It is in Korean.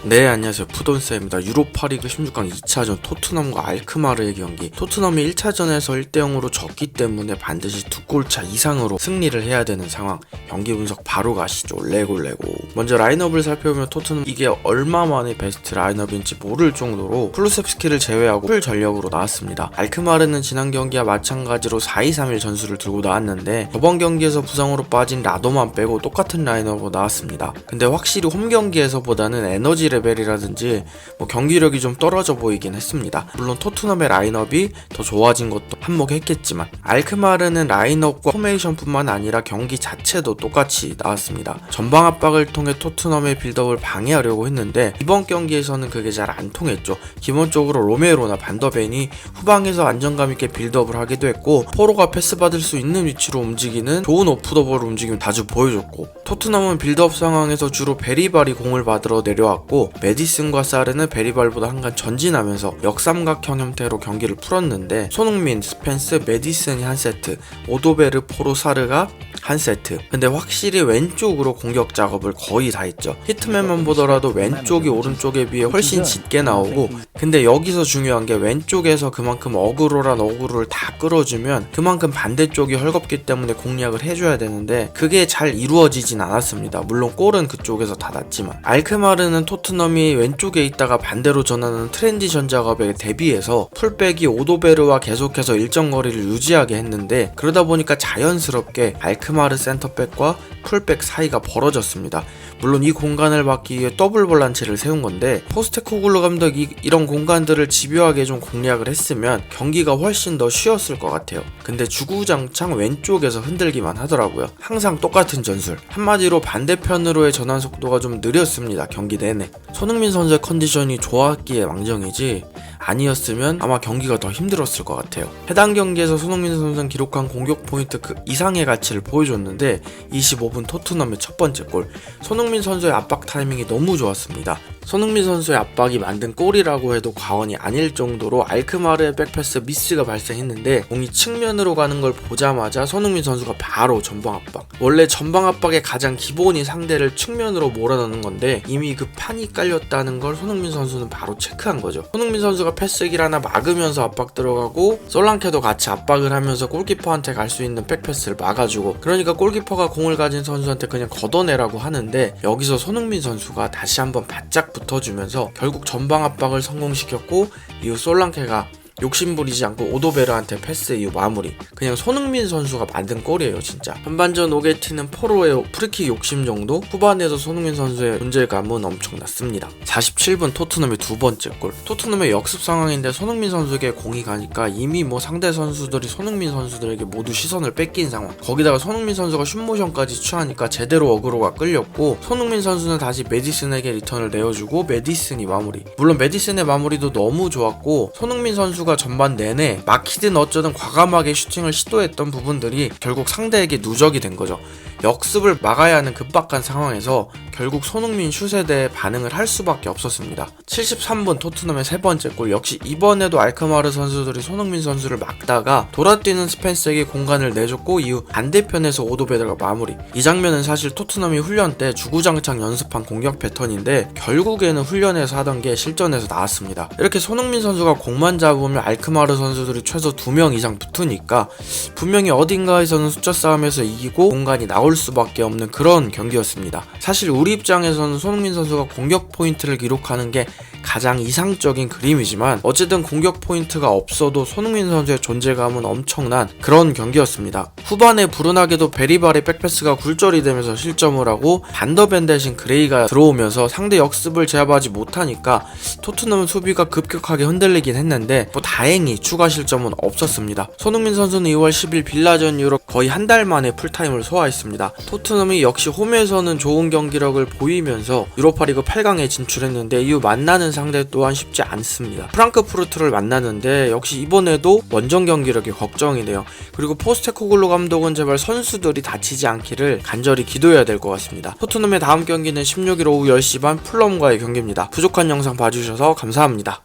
네, 안녕하세요. 푸돈스입니다. 유로파리그 16강 2차전 토트넘과 알크마르의 경기. 토트넘이 1차전에서 1대0으로 졌기 때문에 반드시 2골차 이상으로 승리를 해야 되는 상황. 경기 분석 바로 가시죠. 레고. 먼저 라인업을 살펴보면 토트넘 이게 얼마만의 베스트 라인업인지 모를 정도로 클루셉스키를 제외하고 풀 전력으로 나왔습니다. 알크마르는 지난 경기와 마찬가지로 4-2-3-1 전술을 들고 나왔는데 저번 경기에서 부상으로 빠진 라도만 빼고 똑같은 라인업으로 나왔습니다. 근데 확실히 홈 경기에서보다는 에너지 레벨이라든지 경기력이 좀 떨어져 보이긴 했습니다. 물론 토트넘의 라인업이 더 좋아진 것도 한몫했겠지만 알크마르는 라인업과 포메이션 뿐만 아니라 경기 자체도 똑같이 나왔습니다. 전방 압박을 통해 토트넘의 빌드업을 방해하려고 했는데 이번 경기에서는 그게 잘 안 통했죠. 기본적으로 로메로나 반더벤이 후방에서 안정감 있게 빌드업을 하기도 했고 포로가 패스 받을 수 있는 위치로 움직이는 좋은 오프더볼 움직임을 자주 보여줬고 토트넘은 빌드업 상황에서 주로 베리발이 공을 받으러 내려왔고 메디슨과 사르는 베리발보다 한간 전진하면서 역삼각형 형태로 경기를 풀었는데 손흥민, 스펜스, 메디슨이 한 세트, 오도베르, 포로, 사르가 한 세트. 근데 확실히 왼쪽으로 공격 작업을 거의 다 했죠. 히트맨만 보더라도 왼쪽이 오른쪽에 비해 훨씬 짙게 나오고 근데 여기서 중요한 게 왼쪽에서 그만큼 어그로란 어그로를 다 끌어주면 그만큼 반대쪽이 헐겁기 때문에 공략을 해줘야 되는데 그게 잘 이루어지진 않았습니다. 물론 골은 그쪽에서 다 났지만 알크마르는 토트넘이 왼쪽에 있다가 반대로 전하는 트랜지션 작업에 대비해서 풀백이 오도베르와 계속해서 일정 거리를 유지하게 했는데 그러다 보니까 자연스럽게 알크마르 센터백과 풀백 사이가 벌어졌습니다. 물론 이 공간을 막기 위해 더블 볼란치를 세운 건데 포스테코글루 감독이 이런 공간들을 집요하게 좀 공략을 했으면 경기가 훨씬 더 쉬웠을 것 같아요. 근데 주구장창 왼쪽에서 흔들기만 하더라고요. 항상 똑같은 전술. 한마디로 반대편으로의 전환 속도가 좀 느렸습니다. 경기 내내. 손흥민 선수의 컨디션이 좋았기에 망정이지 아니었으면 아마 경기가 더 힘들었을 것 같아요. 해당 경기에서 손흥민 선수는 기록한 공격 포인트 그 이상의 가치를 보여줬는데 25분 토트넘의 첫 번째 골. 손흥민 선수의 압박 타이밍이 너무 좋았습니다. 손흥민 선수의 압박이 만든 골이라고 해도 과언이 아닐 정도로 알크마르의 백패스 미스가 발생했는데 공이 측면으로 가는 걸 보자마자 손흥민 선수가 바로 전방 압박. 원래 전방 압박의 가장 기본이 상대를 측면으로 몰아넣는 건데 이미 그 판이 깔렸다는 걸 손흥민 선수는 바로 체크한 거죠. 손흥민 선수가 패스길 하나 막으면서 압박 들어가고 솔랑케도 같이 압박을 하면서 골키퍼한테 갈 수 있는 백패스를 막아주고 그러니까 골키퍼가 공을 가진 선수한테 그냥 걷어내라고 하는데 여기서 손흥민 선수가 다시 한번 바짝 붙어주면서 결국 전방 압박을 성공시켰고 이후 솔랑케가 욕심부리지 않고 오도베르한테 패스 이후 마무리. 그냥 손흥민 선수가 만든 골이에요 진짜. 전반전 오게티는 포로의 프리킥 욕심 정도? 후반에서 손흥민 선수의 존재감은 엄청났습니다. 47분 토트넘의 두 번째 골. 토트넘의 역습 상황인데 손흥민 선수에게 공이 가니까 이미 상대 선수들이 손흥민 선수들에게 모두 시선을 뺏긴 상황. 거기다가 손흥민 선수가 슛모션까지 취하니까 제대로 어그로가 끌렸고 손흥민 선수는 다시 메디슨에게 리턴을 내어주고 메디슨이 마무리. 물론 메디슨의 마무리도 너무 좋았고 손흥민 선수 전반 내내 막히든 어쩌든 과감하게 슈팅을 시도했던 부분들이 결국 상대에게 누적이 된 거죠. 역습을 막아야 하는 급박한 상황에서 결국 손흥민 슛에 대해 반응을 할 수밖에 없었습니다. 73분 토트넘의 세 번째 골. 역시 이번에도 알크마르 선수들이 손흥민 선수를 막다가 돌아뛰는 스펜스에게 공간을 내줬고 이후 반대편에서 오도베르가 마무리. 이 장면은 사실 토트넘이 훈련 때 주구장창 연습한 공격 패턴인데 결국에는 훈련에서 하던 게 실전에서 나왔습니다. 이렇게 손흥민 선수가 공만 잡으면 알크마르 선수들이 최소 2명 이상 붙으니까 분명히 어딘가에서는 숫자 싸움에서 이기고 공간이 나올 수밖에 없는 그런 경기였습니다. 사실 우리 입장에서는 손흥민 선수가 공격 포인트를 기록하는 게 가장 이상적인 그림이지만 어쨌든 공격 포인트가 없어도 손흥민 선수의 존재감은 엄청난 그런 경기였습니다. 후반에 불운하게도 베리발의 백패스가 굴절이 되면서 실점을 하고 반더벤 대신 그레이가 들어오면서 상대 역습을 제압하지 못하니까 토트넘 수비가 급격하게 흔들리긴 했는데 다행히 추가 실점은 없었습니다. 손흥민 선수는 2월 10일 빌라전 이후로 거의 한 달 만에 풀타임을 소화했습니다. 토트넘이 역시 홈에서는 좋은 경기력을 보이면서 유로파리그 8강에 진출했는데 이후 만나는 상대 또한 쉽지 않습니다. 프랑크푸르트를 만나는데 역시 이번에도 원정 경기력이 걱정이네요. 그리고 포스테코글루 감독은 제발 선수들이 다치지 않기를 간절히 기도해야 될 것 같습니다. 토트넘의 다음 경기는 16일 오후 10시 반 풀럼과의 경기입니다. 부족한 영상 봐주셔서 감사합니다.